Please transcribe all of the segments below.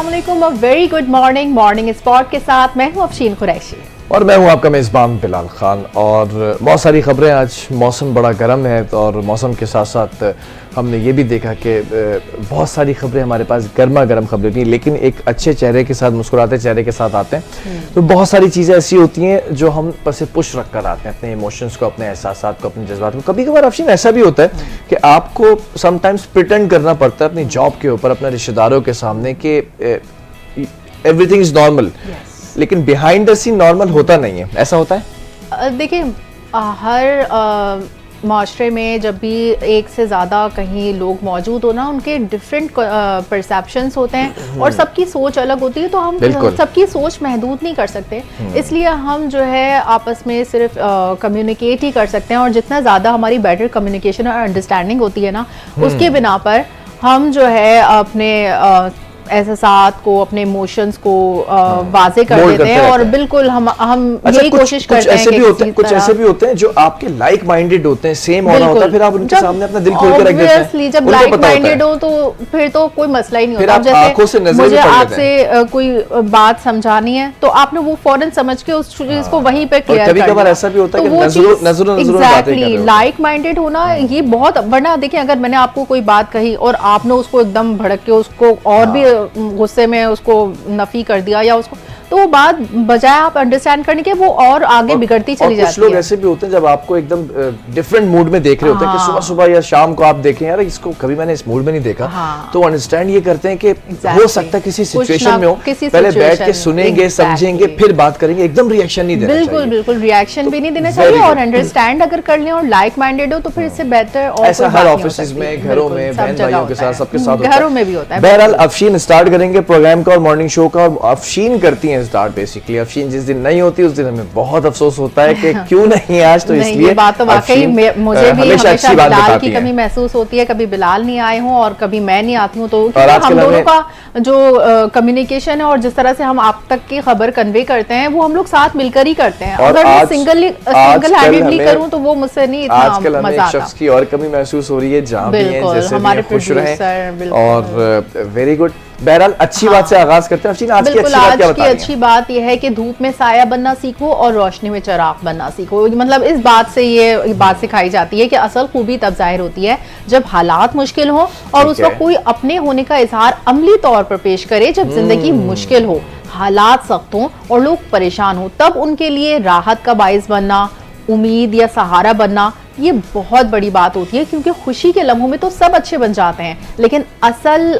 अस्सलामुअलैकुम, very good morning. Morning spot के साथ मैं हूँ अफशीन कुरैशी और मैं हूँ आपका मेज़बान बिलाल खान। और बहुत सारी खबरें, आज मौसम बड़ा गर्म है और मौसम के साथ साथ हमने ये भी देखा कि बहुत सारी खबरें हमारे पास गर्मा गर्म खबरें नहीं, लेकिन एक अच्छे चेहरे के साथ, मुस्कुराते चेहरे के साथ आते हैं। तो बहुत सारी चीज़ें ऐसी होती हैं जो हम पर से पुश रख कर आते हैं, अपने इमोशंस को, अपने एहसासात को, अपने जज्बात को। कभी कभार अफशीन ऐसा भी होता है कि आपको समटाइम्स प्रिटेंड करना पड़ता है अपनी जॉब के ऊपर, अपने रिश्तेदारों के सामने कि एवरीथिंग इज नॉर्मल, लेकिन बिहाइंड द सीन नॉर्मल होता नहीं है। ऐसा होता है? देखिए, हर माशरे में जब भी एक से ज़्यादा कहीं लोग मौजूद हो ना, उनके डिफरेंट परसेप्शंस होते हैं और सबकी सोच अलग होती है, तो हम सबकी सोच महदूद नहीं कर सकते। इसलिए हम जो है आपस में सिर्फ कम्युनिकेट ही कर सकते हैं, और जितना ज़्यादा हमारी बेटर कम्युनिकेशन और अंडरस्टैंडिंग होती है ना, उसके बिना पर हम जो है अपने एहसासात को, अपने इमोशंस को वाज़े कर देते हैं। और बिल्कुल हम यही कोशिश करते हैं कि कुछ ऐसे भी होते हैं जो आपके लाइक माइंडेड होते हैं, सेम हो रहा होता है, फिर आप उनके सामने अपना दिल खोल के रख देते हैं। जब लाइक माइंडेड हो तो फिर तो कोई मसला ही नहीं होता। जैसे मुझे आपसे कोई बात समझानी है तो आपने वो फौरन समझ के उस चीज को वहीं पे क्लियर कर दिया। कभी-कभार ऐसा भी होता है कि एग्जैक्टली लाइक माइंडेड होना ये बहुत, वरना देखिए अगर मैंने आपको कोई बात कही और आपने उसको एकदम भड़क के उसको और भी गुस्से में उसको नफी कर दिया, या उसको, तो वो बात बजाय आप अंडरस्टैंड करने के वो और आगे बिगड़ती चली जाती है। कुछ लोग ऐसे भी होते हैं जब आपको एकदम डिफरेंट मूड में देख रहे होते हैं कि सुबह सुबह या शाम को आप देखें यार इसको कभी मैंने इस मूड में नहीं देखा, तो अंडरस्टैंड ये करते हैं कि हो सकता है किसी सिचुएशन में हो, पहले बैठ के सुनेंगे, समझेंगे, फिर बात करेंगे, एकदम रिएक्शन नहीं देना चाहिए। बिल्कुल रिएक्शन भी नहीं देना चाहिए, और अंडरस्टैंड अगर कर लें और लाइक माइंडेड हो तो फिर इससे बेहतर। और ऐसा हर ऑफिस में, घरों में, बहन भाइयों के साथ, सबके साथ, घरों में भी होता है। बहरहाल अफशीन स्टार्ट करेंगे प्रोग्राम का और मॉर्निंग शो का, और अफशीन करती है स्टार्ट। बेसिकली अफशीन जिस दिन नहीं होती उस दिन हमें बहुत अफसोस होता है कि क्यों नहीं आज, तो इसलिए ये बात तो वाकई मुझे भी हमेशा बिलाल की कमी महसूस होती है। कभी बिलाल नहीं आए हों और कभी मैं नहीं आती हूँ, तो हम दोनों का जो कम्युनिकेशन है और जिस तरह से हम आप तक की खबर कन्वे करते हैं वो हम लोग साथ मिलकर ही करते हैं। अगर मैं सिंगल हैंडेडली करूँ तो वो मुझसे नहीं इतना मजा आता। शख्स की और कमी महसूस हो रही है, जहाँ भी हैं, जैसे हमारे खुश रहें, और वेरी गुड। बहरहाल अच्छी बात से आगाज करते हैं। अफशीन, आज की अच्छी बात क्या बता रही हैं? अच्छी बात यह है कि धूप में साया बनना सीखो और रोशनी में चिराग बनना सीखो। मतलब इस बात से ये बात सिखाई जाती है कि असल खूबी तब जाहिर होती है जब हालात मुश्किल हो, और उस वक्त कोई अपने होने का इजहार अमली तौर पर पेश करे। जब जिंदगी मुश्किल हो, हालात सख्त हों और लोग परेशान हो, तब उनके लिए राहत का बाइस बनना, उम्मीद या सहारा बनना, ये बहुत बड़ी बात होती है। क्योंकि खुशी के लम्हों में तो सब अच्छे बन जाते हैं, लेकिन असल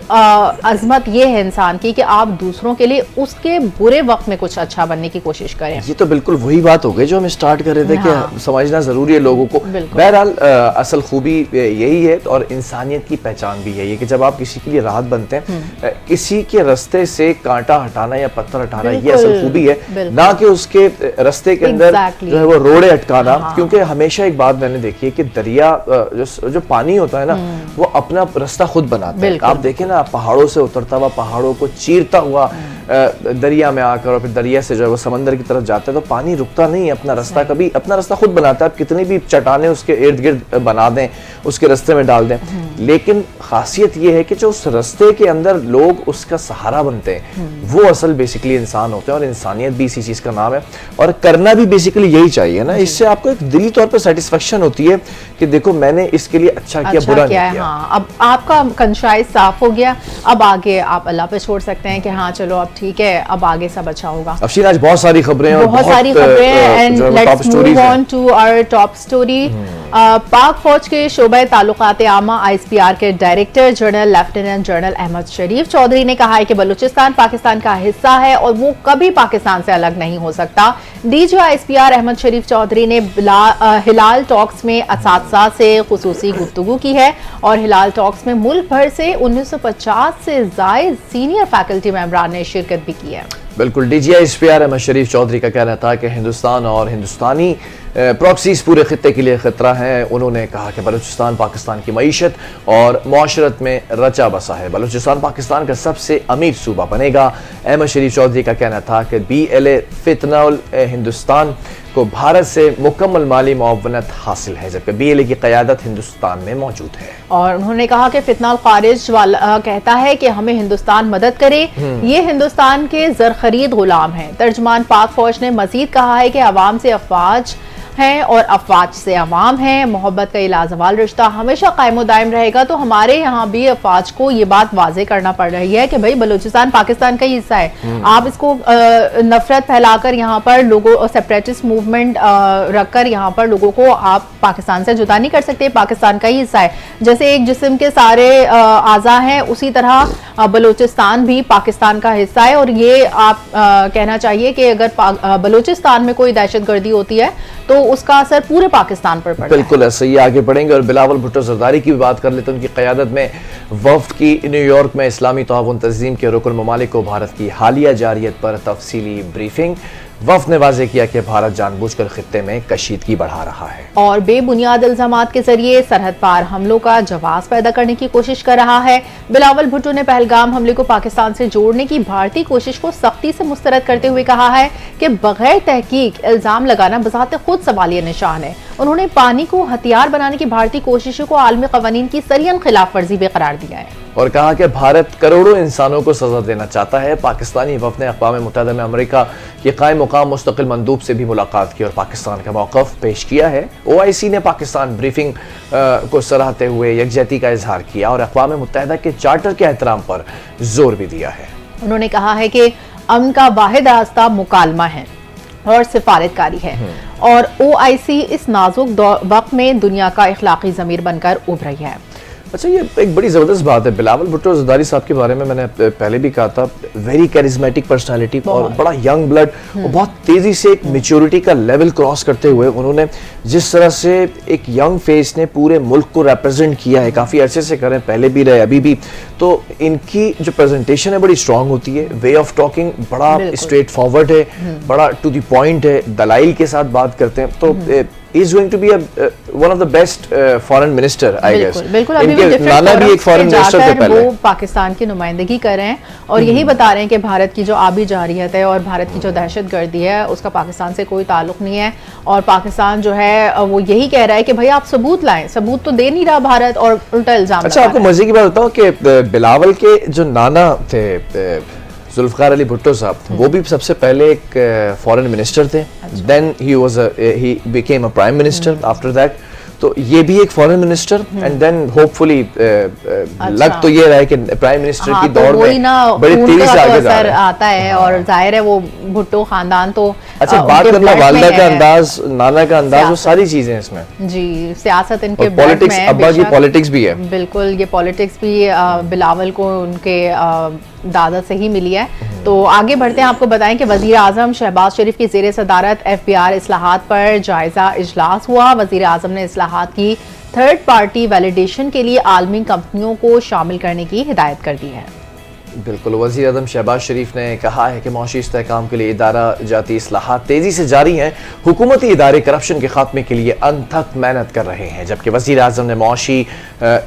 अजमत ये है इंसान की कि आप दूसरों के लिए उसके बुरे वक्त में कुछ अच्छा बनने की कोशिश करें। ये तो बिल्कुल वही बात हो गई जो हम स्टार्ट कर रहे थे कि समझना जरूरी है लोगों को। बहरहाल असल खूबी यही है और इंसानियत की पहचान भी यही है कि जब आप किसी के लिए राहत बनते हैं, किसी के रास्ते से कांटा हटाना या पत्थर हटाना, ये असल खूबी है, ना कि उसके रास्ते के अंदर जो है वो रोड़े अटकाना। क्योंकि हमेशा एक बात मैंने देखिए कि दरिया जो पानी होता है ना, वो अपना रास्ता खुद बनाता है। आप देखें ना, पहाड़ों से उतरता हुआ, पहाड़ों को चीरता हुआ दरिया में आकर और फिर दरिया से जो है वो समंदर की तरफ जाता है, तो पानी रुकता नहीं है, अपना रास्ता कभी अपना रास्ता खुद बनाता है। आप कितनी भी चट्टानें उसके इर्द गिर्द बना दें, उसके रास्ते में डाल दें, लेकिन खासियत ये है कि जो उस रास्ते के अंदर लोग उसका सहारा बनते हैं, वो असल बेसिकली इंसान होते हैं। और इंसानियत भी इसी चीज का नाम है, और करना भी बेसिकली यही चाहिए ना। इससे आपको एक दिली तौर पर सेटिस्फेक्शन होती है कि देखो मैंने इसके लिए अच्छा किया, बुरा नहीं किया। अब आपका कंशाइज साफ हो गया, अब आगे आप अल्लाह पे छोड़ सकते हैं कि हाँ चलो अब ठीक है, अब आगे सब अच्छा होगा। अफशीन, आज बहुत सारी खबरें हैं, बहुत सारी खबरें, and let's move on to our top story. Pak फौज के शोबे ताल्लुकात आमा ISPR के director general lieutenant general Ahmed Sharif Chaudhry ने कहा है कि बलूचिस्तान पाकिस्तान का हिस्सा है और वो कभी पाकिस्तान से अलग नहीं हो सकता। DG ISPR अहमद शरीफ चौधरी ने हिलाल टॉक्स में असातिज़ा से खुसूसी गुफ्तगू की है, और हिलाल टॉक्स में मुल्क भर से 1950 से ज़ायद सीनियर फैकल्टी मेंबरान ने शिरकत भी की है। बिल्कुल, DG ISPR अहमद शरीफ चौधरी का कहना था कि हिंदुस्तान और हिंदुस्तानी प्रॉक्सीज पूरे खित्ते के लिए खतरा है। उन्होंने कहा कि बलूचिस्तान पाकिस्तान की मईशत और मुआशरत में रचा बसा है। बलूचिस्तान पाकिस्तान का सबसे अमीर सूबा बनेगा। अहमद शरीफ चौधरी का कहना था कि BLA फितनउल हिंदुस्तान को भारत से मुकम्मल माली मुआवनत हासिल है, जबकि BLA की क़यादत हिंदुस्तान में मौजूद है। और उन्होंने कहा कि फितना खारिज वाला कहता है कि हमें हिंदुस्तान मदद करे, ये हिंदुस्तान के ज़र खरीद गुलाम है। तर्जुमान पाक फौज ने मजीद कहा है कि अवाम से अफवाज हैं और अफवाज से अवाम है, मोहब्बत का लाजवाल रिश्ता हमेशा कायम दायम रहेगा। तो हमारे यहाँ भी अफवाज को ये बात वाजे करना पड़ रही है कि भाई बलूचिस्तान पाकिस्तान का ही हिस्सा है, आप इसको नफरत फैलाकर यहाँ पर लोगों सेपरेटिस्ट मूवमेंट रखकर यहाँ पर लोगों को आप पाकिस्तान से जुदा नहीं कर सकते, पाकिस्तान का ही हिस्सा है। जैसे एक जिस्म के सारे आज़ा हैं, उसी तरह बलूचिस्तान भी पाकिस्तान का हिस्सा है। और ये आप कहना चाहिए कि अगर बलूचिस्तान में कोई दहशतगर्दी होती है तो उसका असर पूरे पाकिस्तान पर पड़ता है। बिल्कुल ऐसे ही आगे बढ़ेंगे और बिलावल भुट्टो जरदारी की भी बात कर लेते हैं। उनकी क़यादत में वफ़द की न्यूयॉर्क में इस्लामी ताउन तंज़ीम के रुकन ममालिक को भारत की हालिया जारियत पर तफसीली ब्रीफिंग। वफ़द ने वाज़ेह किया कि भारत जानबूझकर खित्ते में कशीदगी बढ़ा रहा है और बेबुनियाद इल्ज़ामात के जरिए सरहद पार हमलों का जवाब पैदा करने की कोशिश कर रहा है। बिलावल भुट्टो ने पहलगाम हमले को पाकिस्तान से जोड़ने की भारतीय कोशिश को सख्ती से मुस्तरद करते हुए कहा है कि बगैर तहकीक इल्ज़ाम लगाना बज़ाते खुद सवालिया निशान है। उन्होंने पानी को हथियार बनाने की भारतीय कोशिशों को आलमी क़वानीन की सरियन खिलाफ वर्जी भी करार दिया है और कहा कि भारत करोड़ों इंसानों को सजा देना चाहता है। पाकिस्तानी वफ़द ने अक़वाम मुत्तहिदा में अमेरिका के कायम मुकाम मुस्तक़िल मंदूब से भी मुलाकात की और पाकिस्तान का मौक़िफ़ पेश किया है। OIC ने पाकिस्तान ब्रीफिंग को सराहते हुए यकजहती का इजहार किया और अक़वाम मुत्तहिदा के चार्टर के एहतराम पर जोर भी दिया है। उन्होंने कहा है कि अमन का वाहिद रास्ता मुकालमा है और सिफारतकारी है और OIC इस नाजुक वक्त में दुनिया का इखलाकी ज़मीर बनकर उभर रही है। अच्छा, ये एक बड़ी ज़बरदस्त बात है। बिलावल भुट्टो जरदारी साहब के बारे में मैंने पहले भी कहा था, वेरी कैरिज्मेटिक पर्सनालिटी और बड़ा यंग ब्लड और बहुत तेज़ी से एक मैच्योरिटी का लेवल क्रॉस करते हुए उन्होंने जिस तरह से एक यंग फेस ने पूरे मुल्क को रिप्रेजेंट किया है, काफ़ी अरसे से करें, पहले भी रहे अभी भी, तो इनकी जो प्रेजेंटेशन है बड़ी स्ट्रॉन्ग होती है, वे ऑफ टॉकिंग बड़ा स्ट्रेट फॉरवर्ड है, बड़ा टू द पॉइंट है, दलाइल के साथ बात करते हैं। तो is going to be one of the best foreign minister, I guess. बिल्कुल इनके नाना भी एक फॉरेन मिनिस्टर थे पहले। वो पाकिस्तान की नुमाइंदगी कर रहे हैं और यही बता रहे हैं कि भारत की जो आबी जारियत है और भारत की जो दहशतगर्दी है उसका पाकिस्तान से कोई ताल्लुक नहीं है और पाकिस्तान जो है वो यही कह रहा है कि भाई आप सबूत लाएं, सबूत तो दे नहीं रहा भारत और उल्टा इल्जाम। अच्छा, आपको मजे की बात बताऊं कि बिलावल के जो नाना थे जुल्फ़िकार अली भुट्टो साहब, वो भी सबसे पहले एक फॉरेन मिनिस्टर थे, then he became a prime minister after that. तो ये भी एक foreign minister and then hopefully लग तो ये रहा है कि प्राइम मिनिस्टर की दौड़ में बड़ी तेजी से आगे जा रहा आता है और जाहिर है वो भुट्टो खानदान तो अच्छा बात करना, वालिदा का अंदाज, नाना का अंदाज, वो सारी चीजें इसमें जी, सियासत इनके पॉलिटिक्स, अब्बा की पॉलिटिक्स भी है। बिल्कुल, ये पॉलिटिक्स भी बिलावल को उनके दादा से ही मिली है। तो आगे बढ़ते हैं, आपको बताएं कि वजीर आजम शहबाज शरीफ की ज़ेरे सदारत FBR इस्लाहात पर जायजा इजलास हुआ। वजीर आजम ने इस्लाहात की थर्ड पार्टी वैलिडेशन के लिए आलमी कंपनियों को शामिल करने की हिदायत कर दी है। बिल्कुल, वज़ीर आज़म शहबाज शरीफ ने कहा है कि मौशी इस्तेहकाम के लिए इदारा जाती इस्लाहात तेज़ी से जारी हैं। हुकूमती इदारे करप्शन के खात्मे के लिए अनथक मेहनत कर रहे हैं, जबकि वज़ीर आज़म ने मौशी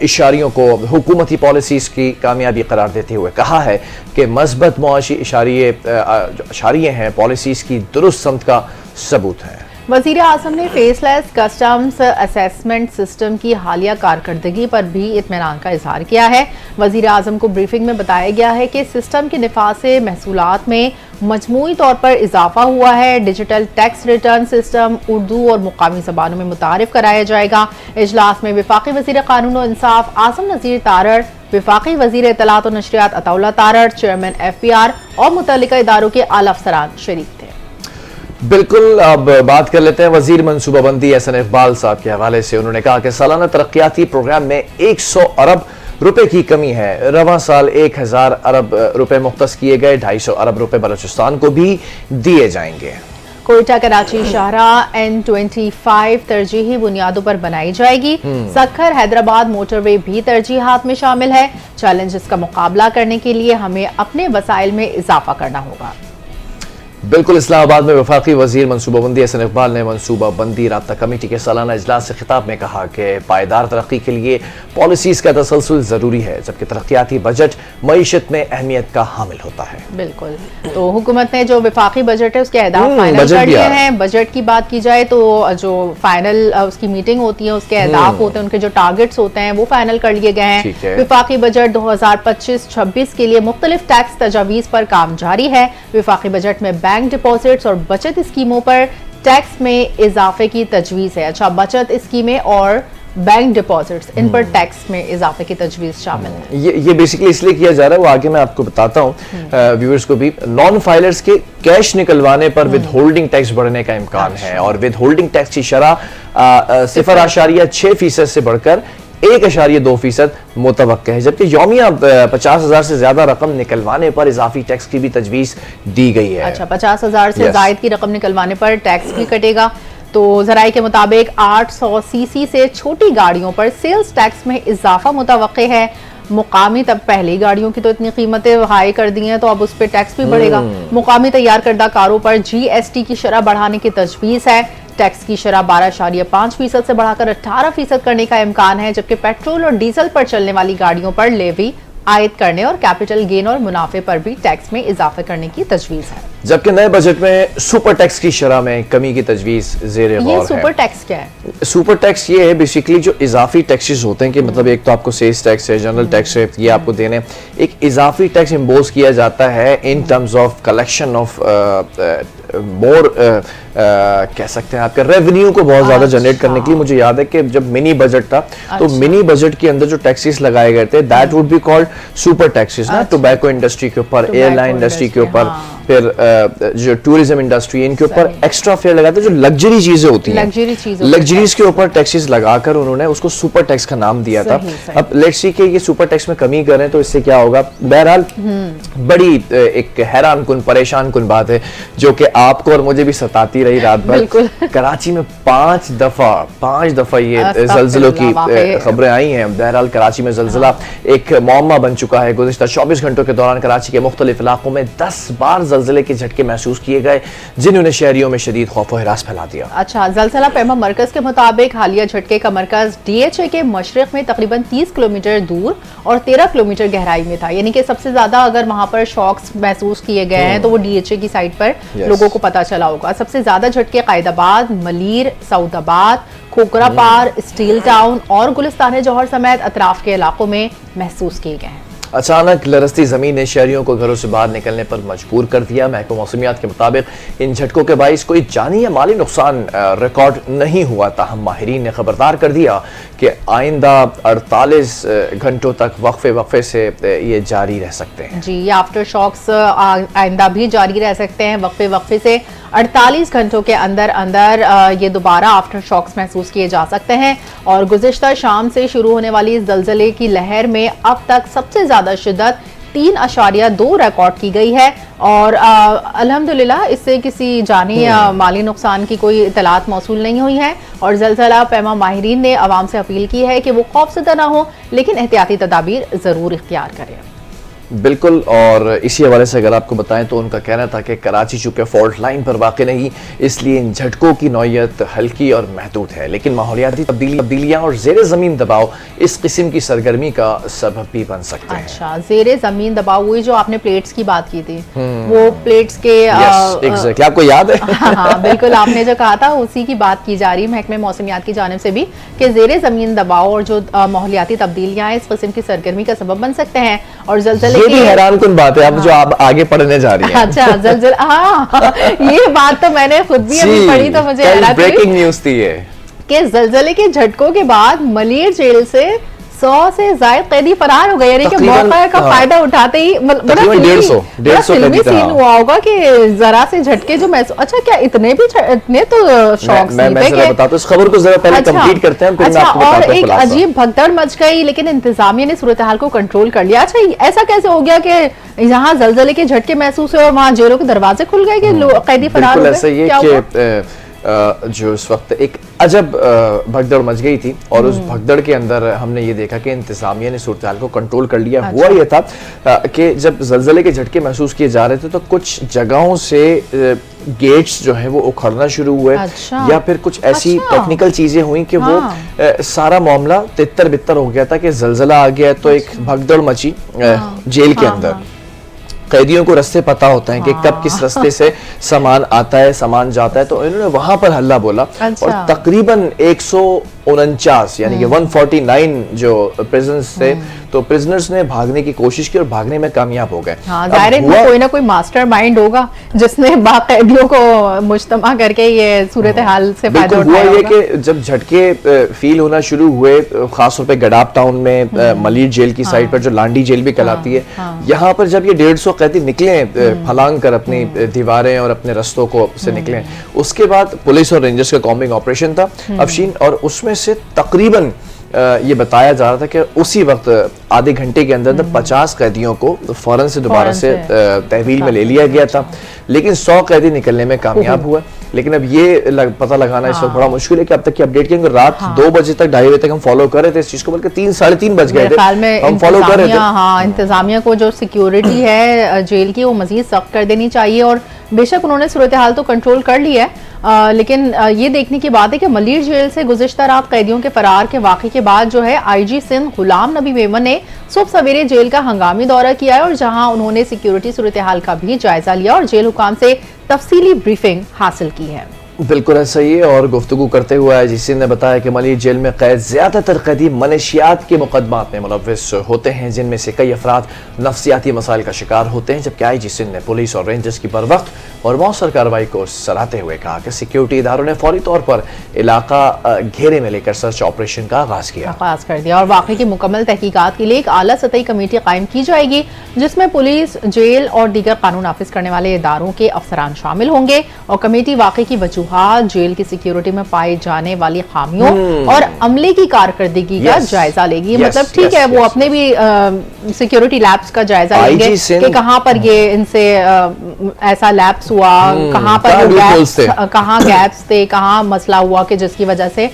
इशारियों को हुकूमती पॉलिसीज़ की कामयाबी करार देते हुए कहा है कि मस्बत मौशी इशारिये हैं पॉलिसीज़ की दुरुस्त समत का सबूत है। वज़ीर आज़म ने फेसलेस कस्टम्स असेसमेंट सिस्टम की हालिया कारकर्दगी पर भी इत्मीनान का इजहार किया है। वज़ीर आज़म को ब्रीफिंग में बताया गया है कि सिस्टम के निफाज से महसूलात में मजमूई तौर पर इजाफा हुआ है। Digital tax return system Urdu और मुकामी ज़बानों में मुतारिफ कराया जाएगा। इजलास में वफाकी वज़ीर कानून और इंसाफ आज़म नज़ीर तारड़, वफाकी वज़ीर इत्तलात और नशरियात अताउल्लाह तारड़, चेयरमैन FBR और मुतल्लिका इदारों के आला अफसरान शरीक थे। बिल्कुल, अब बात कर लेते हैं वजीर मनसूबाबंदी एहसन इकबाल साहब के हवाले से। उन्होंने कहा कि सालाना तरक्याती प्रोग्राम में 100 अरब रुपए की कमी है। रवां साल 1000 अरब रुपए मुख्तस किए गए, 250 अरब रुपए बलूचिस्तान को भी दिए जाएंगे। कोयटा कराची शाहराह N25 तरजीही बुनियादों पर बनाई जाएगी। सक्खर हैदराबाद मोटरवे भी तरजीहात में शामिल है। चैलेंजेस का मुकाबला करने के लिए हमें अपने वसाइल में इजाफा करना होगा। बिल्कुल, इस्लामाबाद में वफाकी वजीर मनसूबाबंदी हसन इकबाल ने मनसूबाबंदी राब्ता कमेटी के सालाना इजलास से खिताब में कहा कि पायदार तरक्की के लिए पॉलिसीज का तसलसल ज़रूरी है, जबकि तरक्याती बजट मईशत में अहमियत का हामिल होता है। बिल्कुल, तो हुकूमत ने जो वफाकी बजट है उसके अहदाफ फाइनल कर लिए हैं। बजट की बात की जाए तो जो फाइनल उसकी मीटिंग होती है, उसके अहदाफ होते हैं, उनके जो टारगेट्स होते हैं वो फाइनल कर लिए गए हैं। वफाकी बजट 2025-26 के लिए मुख्तलिफ टैक्स तजावीज़ पर काम जारी है। वफाकी बजट में बैंक डिपॉजिट्स और बचत स्कीमों पर टैक्स में इजाफे की तजवीज़ है। अच्छा, बचत स्कीमें और बैंक डिपॉजिट्स, इन पर टैक्स में इजाफे की तजवीज़ शामिल है। ये बेसिकली इसलिए किया जा रहा है, वो आगे मैं आपको बताता हूँ व्यूअर्स को भी। नॉन फाइलर्स के कैश निकलवाने पर विद होल्डिंग टैक्स बढ़ने का इम्कान है और विद होल्डिंग टैक्स की शरह 0.6% से बढ़कर 1.2% मुतवक्का है, जबकि यौमिया 50,000 से ज्यादा रकम निकलवाने पर इजाफी टैक्स की भी तजवीज दी गई है। अच्छा, 50,000 से जायद की रकम निकलवाने पर टैक्स भी कटेगा। तो जराए के मुताबिक 800 सीसी से छोटी गाड़ियों पर सेल्स टैक्स में इजाफा मुतवक्के है। मुकामी, तब पहली गाड़ियों की तो इतनी कीमतें हाई कर दी हैं तो अब उस पर टैक्स भी बढ़ेगा। मुकामी तैयार करदा कारों पर GST की शरह बढ़ाने की तजवीज़ है। टैक्स की शरह 12.5% से बढ़ाकर 18% करने का इम्कान है, जबकि पेट्रोल और डीजल पर चलने वाली गाड़ियों पर लेवी आयद करने और कैपिटल गेन और मुनाफे पर भी टैक्स में इजाफा करने की तजवीज़ है। जबकि नए बजट में सुपर टैक्स की शरह में कमी की तजवीज़ ज़ेरे गौर है। ये सुपर टैक्स क्या है? सुपर टैक्स ये है बेसिकली जो इजाफी टैक्सेस होते हैं कि मतलब एक तो आपको सेल्स टैक्स है, जनरल टैक्स है, ये आपको देने, एक इजाफी टैक्स इम्पोज किया जाता है in terms of collection of more कह सकते हैं आपके रेवेन्यू को बहुत ज्यादा जनरेट करने के लिए। मुझे याद है कि जब मिनी बजट था तो मिनी बजट के अंदर जो टैक्सेस लगाए गए थे that would be called super taxes ना, टोबैको इंडस्ट्री के ऊपर, एयरलाइन इंडस्ट्री के ऊपर, फिर जो टूरिज्म इंडस्ट्री, इनके ऊपर एक्स्ट्रा फेयर लगाते हैं। जो लग्जरी चीजें होती हैं, लग्जरीज के ऊपर टैक्सेस लगाकर उन्होंने उसको सुपर टैक्स का नाम दिया था। अब लेट्स सी कि ये सुपर टैक्स में कमी करें तो इससे क्या होगा। बहरहाल बड़ी एक हैरान कुन, परेशान कुन बात है जो कि आपको और मुझे भी सताती रही रात भर। कराची में 5 दफा ये जल्जलों की खबरें आई हैं। बहरहाल कराची में जल्जला एक मौमा बन चुका है। गुज़िश्ता 24 घंटों के दौरान कराची के मुख्तलिफ इलाकों में 10 बार जल्जले के झटके महसूस किए गए, जिन्होंने शहरियों में शदीद खौफ और हिरास फैला दिया। अच्छा, जल्जला पैमा मरकज के मुताबिक हालिया झटके का मरकज DHA के मशरिक में तकरीबन 30 किलोमीटर दूर और 13 किलोमीटर गहराई में था। यानी कि सबसे ज्यादा अगर वहां पर शॉक्स महसूस किए गए हैं तो वो DHA की साइड पर लोगों को पता चला होगा। सबसे ज्यादा झटके कायदाबाद, मलीर, सऊदाबाद, खोकरापार, स्टील टाउन और गुलिस्तान जौहर समेत अतराफ के इलाकों में महसूस किए गए हैं। अचानक लरसती जमीन ने शहरियों को घरों से बाहर निकलने पर मजबूर कर दिया। महकमा मौसमियात के मुताबिक इन झटकों के बाइस कोई जानी या माली नुकसान रिकॉर्ड नहीं हुआ, ताहम माहिरीन ने खबरदार कर दिया कि आइंदा 48 घंटों तक वक्फे से ये जारी रह सकते हैं। जी, आफ्टर शॉक्स आइंदा भी जारी रह सकते हैं। वक्फे से 48 घंटों के अंदर ये दोबारा आफ्टर शॉक्स महसूस किए जा सकते हैं। और गुज़िश्ता शाम से शुरू होने वाली इस ज़लज़ले की लहर में अब तक सबसे ज्यादा शिद्दत 3.2 रिकॉर्ड की गई है। और अल्हम्दुलिल्लाह इससे किसी जानी या माली नुकसान की कोई इतलात मौसूल नहीं हुई है। और ज़लज़ला पैमा माहिरीन ने आवाम से अपील की है कि वो खौफज़दा ना हो, लेकिन एहतियाती तदाबीर ज़रूर इख्तियार करें। बिल्कुल, और इसी हवाले से अगर आपको बताएं तो उनका कहना था कि कराची चूँकि फॉल्ट लाइन पर वाक़ नहीं, इसलिए इन झटकों की नौयत हल्की और महदूद है, लेकिन माहौलियाती तब्दीलियाँ और ज़ेरे ज़मीन दबाव इस किस्म की सरगर्मी का सबब भी बन सकते हैं। अच्छा, ज़ेरे ज़मीन दबाव, वही जो आपने प्लेट्स की बात की थी, वो प्लेट्स के एग्जैक्टली आपको याद है? हाँ, बिल्कुल, आपने जो कहा था उसी की बात की जा रही है महकमे मौसमियात की जानिब से भी कि ज़ेरे ज़मीन दबाव और जो माहौलियाती तब्दीलियाँ इस किस्म की सरगर्मी का सबब बन सकते हैं। और ज़लज़ले ये भी हैरान कुन बात है, अब जो आप आगे पढ़ने जा रही हैं। अच्छा, ज़लज़ला, हाँ, ये बात तो मैंने खुद भी अभी पढ़ी तो मुझे हैरानी हुई। ब्रेकिंग न्यूज़ थी ये कि ज़लज़ले के झटकों के बाद मलीर जेल से 100 से ज़ायद कैदी फरार हो गए। यानी कि मौका का फायदा उठाते ही बड़ा फिल्मी सीन हुआ होगा कि जरा से झटके जो महसूस। अच्छा, क्या इतने तो शौक मैं बताता हूं, इस खबर को जरा पहले कंप्लीट करते हैं, फिर मैं आपको बताता हूं। और एक अजीब भगदड़ मच गई, लेकिन इंतजामिया ने सूरत हाल को कंट्रोल कर लिया। अच्छा, ऐसा कैसे हो गया कि यहाँ जल्जले के झटके महसूस हुए और वहाँ जेलों के दरवाजे खुल गए कि कैदी फरार हो गए? ऐसा ये जो इस वक्त एक अजब भगदड़ मच गई थी, और उस भगदड़ के अंदर हमने ये देखा कि इंतजामिया ने सूरत हाल को कंट्रोल कर लिया। हुआ ये था कि जब ज़लज़ले के झटके महसूस किए जा रहे थे तो कुछ जगहों से गेट्स जो है वो उखड़ना शुरू हुए, या फिर कुछ ऐसी टेक्निकल चीजें हुई कि वो सारा मामला तितर बितर हो गया था कि ज़लज़ला आ गया तो एक भगदड़ मची जेल के अंदर। कैदियों को रास्ते पता होता है कि कब किस रास्ते से सामान आता है, सामान जाता है, तो इन्होंने वहां पर हल्ला बोला और तकरीबन 149 यानी कि 149 जो प्रिजनर्स थे, तो प्रिजनर्स ने भागने की कोशिश की और भागने में कामयाब हो गए। जाहिर है कोई ना कोई मास्टर माइंड होगा जिसने कैदियों को मुज्तमा करके ये सूरत हाल से फायदा उठाया होगा। हुआ ये कि जब झटके फील होना शुरू हुए, खासतौर पे गडाप टाउन में मलिर जेल की साइड पर जो लांडी जेल भी कहलाती है, यहाँ पर जब ये 150 कैदी निकले फलांग कर अपनी दीवारें और अपने रस्तों को से निकले, उसके बाद पुलिस और रेंजर्स का कॉम्बिंग ऑपरेशन था अफशीन, और उसमें से तकरीबन ये बताया जा रहा था कि उसी वक्त आधे घंटे के अंदर 50 कैदियों को फौरन से दोबारा से तहवील में ले लिया गया था, लेकिन 100 कैदी निकलने में कामयाब हुआ। लेकिन अब ये पता लगाना इस वक्त बड़ा मुश्किल है कि अब तक की अपडेट करेंगे। रात 2 बजे तक, 2:30 बजे तक हम फॉलो कर रहे थे इस चीज को, बल्कि 3 साढ़े 3 बज गए थे, हम फॉलो कर रहे थे। हाँ, इंतजामिया को जो सिक्योरिटी है जेल की वो मजीद सख्त कर देनी चाहिए, और बेशक उन्होंने सूरत हाल तो कंट्रोल कर लिया है, लेकिन ये देखने की बात है कि मलिर जेल से गुज़िश्ता रात कैदियों के फरार के वाक़े के बाद जो है IG सिंध गुलाम नबी मेमन ने सुबह सवेरे जेल का हंगामी दौरा किया है, और जहां उन्होंने सिक्योरिटी सूरत हाल का भी जायजा लिया और जेल हुकाम से तफसीली ब्रीफिंग हासिल की है। बिल्कुल ऐसा ही है, और गुफ्तगू करते हुए IG सिंध ने बताया कि मलिर जेल में कैद ज्यादातर कैदी मनशियात के मुकदमात में मुलव्विस होते हैं, जिनमें से कई अफराद नफ्सियाती मसाइल का शिकार होते हैं। जबकि IG सिंध ने पुलिस और रेंजर्स की बरवक्त और मौसर कार्रवाई को सराहते हुए कहा कि सिक्योरिटी इदारों ने फौरी तौर पर इलाका घेरे में लेकर सर्च ऑपरेशन का आगाज कर दिया, और वाक़े की मुकम्मल तहकीकात के लिए एक आला सतही कमेटी कायम की जाएगी, जिसमें पुलिस, जेल और दीगर कानून नाफिज करने वाले इदारों के अफसरान शामिल होंगे, और कमेटी वाक़े की वजूहात, जेल की सिक्योरिटी में पाई जाने वाली खामियों और अमले की कारकर्दगी का जायजा लेगी। मतलब ठीक है, वो अपने भी सिक्योरिटी लैब्स का जायजा लेंगे कि कहां पर ये इनसे ऐसा लैब्स हुआ, कहां पर कहां गैप्स थे, कहां मसला हुआ कि जिसकी वजह से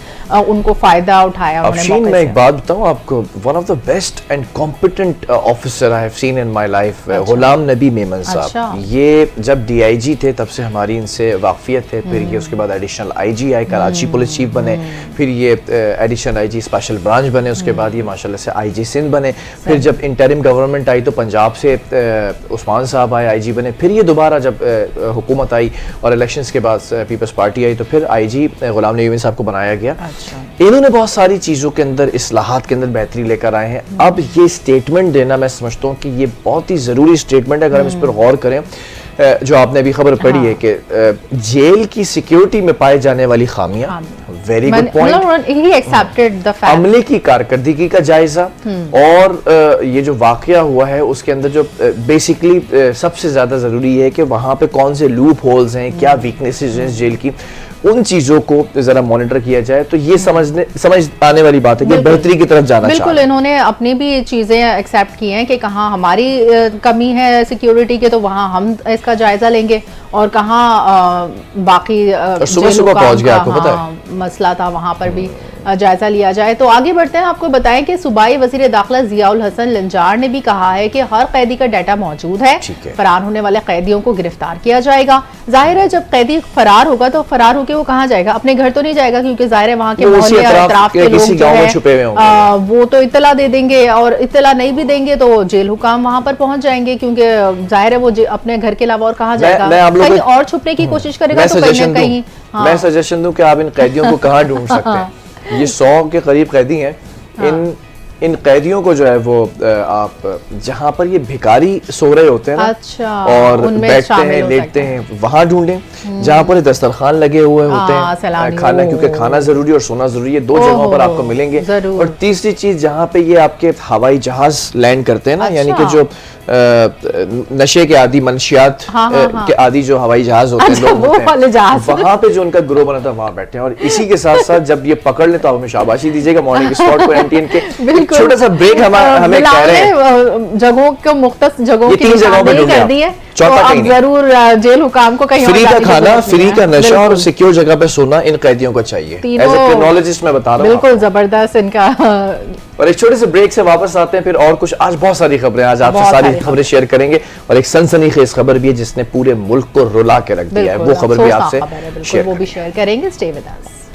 उनको फायदा उठाया उन्होंने। मैं एक बात बताऊं आपको, one of the best and competent officer I have seen in my life, Ghulam Nabi Memon साहब। ये जब DIG थे तब से हमारी इनसे वाकफियत है, फिर ये उसके बाद एडिशनल IG आए, कराची पुलिस चीफ बने, फिर ये एडिशनल IG स्पेशल ब्रांच बने, उसके बाद ये माशाल्लाह से IG सिंध बने, फिर जब इंटरिम गवर्नमेंट आई तो पंजाब से उस्मान साहब आए IG बने, फिर ये दोबारा जब हुकूमत आई और इलेक्शंस के बाद पीपल्स पार्टी आई तो फिर IG गुलाम नबी मेमन साहब को बनाया गया। इन्होंने बहुत सारी चीज़ों के अंदर, इस्लाहात के अंदर बेहतरी लेकर आए हैं। अब ये स्टेटमेंट देना मैं समझता हूँ कि ये बहुत ही ज़रूरी स्टेटमेंट है, अगर हम इस पर गौर करें। जो आपने अभी खबर पढ़ी है कि जेल की सिक्योरिटी में पाए जाने वाली खामियां, वेरी गुड पॉइंट, अमले की कारकर्दगी का जायजा, और ये जो वाकया हुआ है उसके अंदर जो बेसिकली सबसे ज्यादा जरूरी है कि वहां पे कौन से लूप होल्स हैं, क्या वीकनेसेस हैं जेल की, उन चीजों को जरा मॉनिटर किया जाए तो ये समझ आने वाली बात है कि बेहतरी की तरफ जाना चाहिए। बिल्कुल, इन्होंने अपनी भी चीजें एक्सेप्ट की हैं कि कहाँ हमारी कमी है सिक्योरिटी के, तो वहाँ हम इसका जायजा लेंगे, और कहाँ बाकी सुबह पहुंच गया आपको पता है मसला था वहां पर भी जायजा लिया जाए। तो आगे बढ़ते हैं, आपको बताएं कि सूबाई वजीर दाखिला जियाउल हसन लंजार ने भी कहा है कि हर कैदी का डाटा मौजूद है, फरार होने वाले कैदियों को गिरफ्तार किया जाएगा। जाहिर है जब कैदी फरार होगा तो फरार होकर वो कहाँ जाएगा, अपने घर तो नहीं जाएगा, क्योंकि जाहिर है वहाँ के मोहल्ले अतराफ के लोग जो है वो तो इत्तला दे देंगे, और इत्तला नहीं भी देंगे तो जेल हुकाम वहां पर पहुंच जाएंगे, क्योंकि जाहिर है वो अपने घर के अलावा और कहाँ जाएगा, कहीं और छुपने की कोशिश करेगा तो कहीं ना कहीं। मैं सजेशन दूं कि आप इन कैदियों को कहाँ ढूंढ सकते हैं, ये 100 के करीब कैदी हैं। इन कैदियों को जो है वो आप जहाँ पर ये भिखारी सो रहे होते हैं ना, और बैठते हैं, लेटते हैं, वहां ढूंढें जहाँ पर दस्तरखान लगे हुए होते हैं, खाना, क्योंकि खाना जरूरी और सोना जरूरी है, 2 जगहों पर आपको मिलेंगे। और तीसरी चीज जहाँ पे ये आपके हवाई जहाज लैंड करते हैं ना, यानी कि जो नशे के आदि, मनशियात के आदि जो हवाई जहाज होते हैं, लोग होते हैं, वहां पे जो उनका ग्रोह बना था वहां बैठे हैं। और इसी के साथ साथ जब ये पकड़ ले तो आप हमें शाबाशी दीजिएगा, मॉर्निंग स्पॉट को MTN के छोटा सा ब्रेक हमें कह रहे हैं, जगहों को मुख्तस जगहों की 3 जगहों पे कर दी है, चौथा तो कहीं अब नहीं। जरूर जेल हुकाम को कहीं फ्री और का जाने की खाना, जरूरत फ्री नहीं का है। नशा और बिल्कुल। सिक्योर जगह पे सोना इन कैदियों को चाहिए। एज ए तीनों- क्रिमिनोलॉजिस्ट मैं बता रहा हूँ बिल्कुल जबरदस्त इनका। और एक छोटे से ब्रेक से वापस आते हैं फिर और कुछ। आज बहुत सारी खबरें, आज आपसे बहुत सारी सारी खबरें शेयर करेंगे और एक सनसनीखेज खबर भी है जिसने पूरे मुल्क को रुला के रख दिया है, वो खबर भी अफसोसनाक आपसे खबर है, बिल्कुल शेयर वो भी शेयर करेंगे। Stay with us.